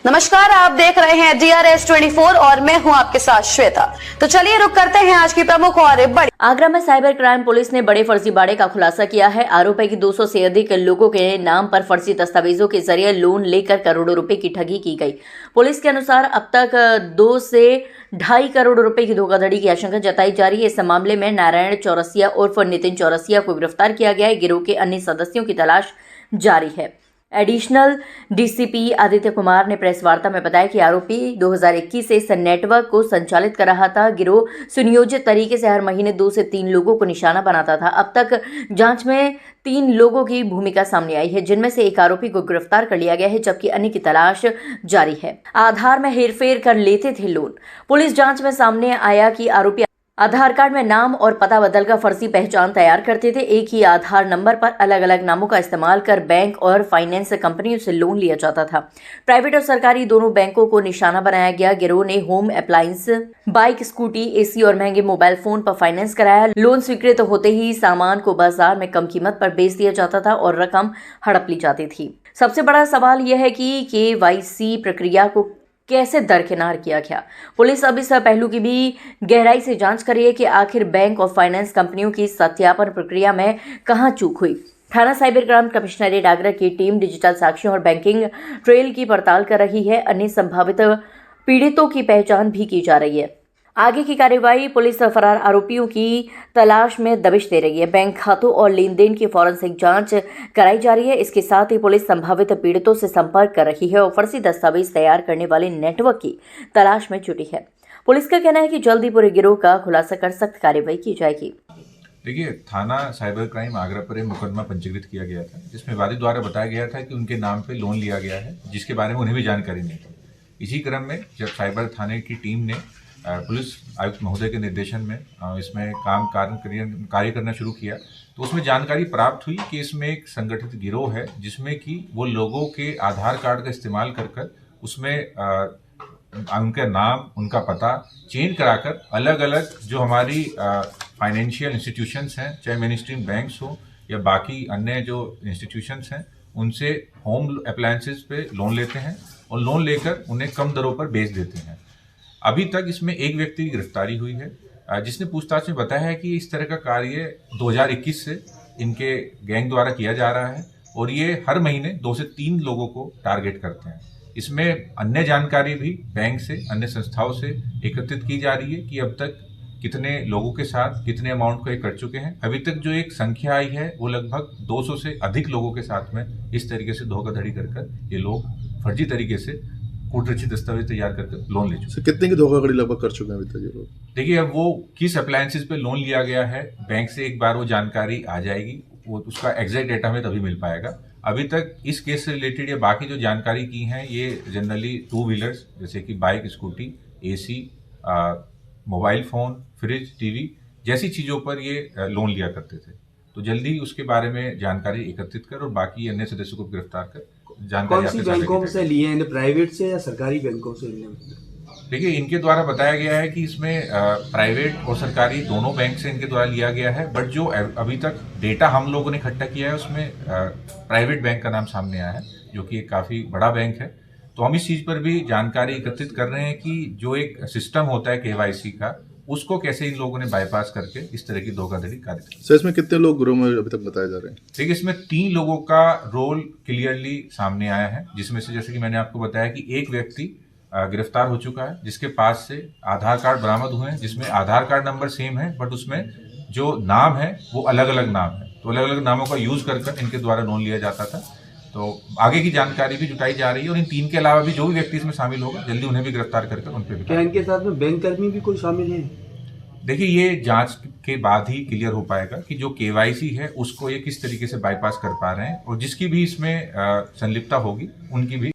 नमस्कार, आप देख रहे हैं DRS 24 और मैं हूं आपके साथ श्वेता। तो चलिए रुक करते हैं आज की प्रमुख और बड़ी। आगरा में साइबर क्राइम पुलिस ने बड़े फर्जीवाड़े का खुलासा किया है। आरोप है कि 200 से अधिक लोगों के नाम पर फर्जी दस्तावेजों के जरिए लोन लेकर करोड़ों रुपए की ठगी की गई। पुलिस के अनुसार अब तक 2 से 2.5 करोड़ रुपए की धोखाधड़ी की आशंका जताई जा रही है। इस मामले में नारायण चौरसिया उर्फ नितिन चौरसिया को गिरफ्तार किया गया है। गिरोह के अन्य सदस्यों की तलाश जारी है। एडिशनल डीसीपी आदित्य कुमार ने प्रेस वार्ता में बताया कि आरोपी 2021 से इस नेटवर्क को संचालित कर रहा था। गिरोह सुनियोजित तरीके से हर महीने 2 से 3 लोगों को निशाना बनाता था। अब तक जांच में 3 लोगों की भूमिका सामने आई है, जिनमें से एक आरोपी को गिरफ्तार कर लिया गया है, जबकि अन्य की तलाश जारी है। आधार में हेरफेर कर लेते थे लोन। पुलिस जांच में सामने आया कि आरोपी आधार कार्ड में नाम और पता बदलकर फर्जी पहचान तैयार करते थे। एक ही आधार नंबर पर अलग अलग नामों का इस्तेमाल कर बैंक और फाइनेंस कंपनियों से लोन लिया जाता था। प्राइवेट और सरकारी दोनों बैंकों को निशाना बनाया गया। गिरोह ने home appliance, bike, scooty, AC और महंगे मोबाइल फोन पर फाइनेंस कराया। लोन स्वीकृत होते ही सामान को बाजार में कम कीमत पर बेच दिया जाता था और रकम हड़प ली जाती थी। सबसे बड़ा सवाल यह है कि KYC प्रक्रिया को कैसे दरकिनार किया गया। पुलिस अब इस पहलू की भी गहराई से जांच कर रही है कि आखिर बैंक और फाइनेंस कंपनियों की सत्यापन प्रक्रिया में कहां चूक हुई। थाना साइबर क्राइम कमिश्नरेट आगरा की टीम डिजिटल साक्ष्यों और बैंकिंग ट्रेल की पड़ताल कर रही है। अन्य संभावित पीड़ितों की पहचान भी की जा रही है। आगे की कार्यवाही पुलिस फरार आरोपियों की तलाश में दबिश दे रही है। बैंक खातों और लेन देन की फॉरेंसिक जांच कराई जा रही है। इसके साथ ही पुलिस संभावित पीड़ितों से संपर्क कर रही है और फर्जी दस्तावेज तैयार करने वाले नेटवर्क की तलाश में जुटी है। पुलिस का कहना है कि जल्द ही पूरे गिरोह का खुलासा कर सख्त कार्रवाई की जाएगी। देखिए, थाना साइबर क्राइम आगरा पर एक मुकदमा पंजीकृत किया गया था, जिसमें वादी द्वारा बताया गया था कि उनके नाम पे लोन लिया गया है, जिसके बारे में उन्हें भी जानकारी नहीं थी। इसी क्रम में जब साइबर थाने की टीम ने पुलिस आयुक्त महोदय के निर्देशन में इसमें कार्य करना शुरू किया, तो उसमें जानकारी प्राप्त हुई कि इसमें एक संगठित गिरोह है, जिसमें कि वो लोगों के आधार कार्ड का इस्तेमाल कर उसमें उनका नाम, उनका पता चेंज कराकर अलग अलग जो हमारी फाइनेंशियल इंस्टीट्यूशंस हैं, चाहे मेन स्ट्रीम बैंक्स हो या बाकी अन्य जो इंस्टीट्यूशंस हैं, उनसे होम अप्लायंसेस पे लोन लेते हैं और लोन लेकर उन्हें कम दरों पर बेच देते हैं। अभी तक इसमें एक व्यक्ति की गिरफ्तारी हुई है, जिसने पूछताछ में बताया है कि इस तरह का कार्य 2021 से इनके गैंग द्वारा किया जा रहा है और ये हर महीने 2 से 3 लोगों को टारगेट करते हैं। इसमें अन्य जानकारी भी बैंक से, अन्य संस्थाओं से एकत्रित की जा रही है कि अब तक कितने लोगों के साथ कितने अमाउंट को ये कर चुके हैं। अभी तक जो एक संख्या आई है वो लगभग 200 से अधिक लोगों के साथ में इस तरीके से धोखाधड़ी कर ये लोग फर्जी तरीके से कूटरचित दस्तावेज तैयार करके लोन ले चुके हैं। कितने की धोखाधड़ी लगभग कर चुके हैं अभी तक ये लोग? देखिए, अब वो किस अप्लायंसेस पे लोन लिया गया है, बैंक से एक बार वो जानकारी आ जाएगी, वो उसका एग्जैक्ट डेटा हमें तभी मिल पाएगा। अभी तक इस केस से रिलेटेड या बाकी जो जानकारी की हैं, ये जनरली 2 व्हीलर्स जैसे कि bike, scooty, AC, mobile phone, fridge, TV जैसी चीज़ों पर ये लोन लिया करते थे। तो जल्दी उसके बारे में जानकारी एकत्रित कर और बाकी अन्य सदस्यों को गिरफ्तार कर जानकारी। कौन सी बैंकों से लिए हैं, प्राइवेट से या सरकारी बैंकों से लिए? देखिए, इनके द्वारा बताया गया है कि इसमें प्राइवेट और सरकारी दोनों बैंक से इनके द्वारा लिया गया है, बट जो अभी तक डेटा हम लोगों ने इकट्ठा किया है उसमें प्राइवेट बैंक का नाम सामने आया है, जो कि एक काफ़ी बड़ा बैंक है। तो हम इस चीज़ पर भी जानकारी एकत्रित कर रहे हैं कि जो एक सिस्टम होता है KYC का, उसको कैसे इन लोगों ने बाईपास करके इस तरह की धोखाधड़ी कार्य की। सर, इसमें कितने लोग गिरोह में अभी तक बताए जा रहे हैं? देखिए, इसमें 3 लोगों का रोल क्लियरली सामने आया है, जिसमें से जैसे कि मैंने आपको बताया कि एक व्यक्ति गिरफ्तार हो चुका है, जिसके पास से आधार कार्ड बरामद हुए हैं, जिसमें आधार कार्ड नंबर सेम है, बट उसमें जो नाम है वो अलग अलग नाम है। तो अलग अलग नामों का यूज कर इनके द्वारा लोन लिया जाता था। तो आगे की जानकारी भी जुटाई जा रही है और इन 3 के अलावा भी जो भी व्यक्ति इसमें शामिल होगा, जल्दी उन्हें भी गिरफ्तार कर उन पर भी। क्या इनके साथ में बैंक कर्मी भी कोई शामिल है? देखिए, ये जांच के बाद ही क्लियर हो पाएगा कि जो KYC है उसको ये किस तरीके से बाईपास कर पा रहे हैं, और जिसकी भी इसमें संलिप्तता होगी उनकी भी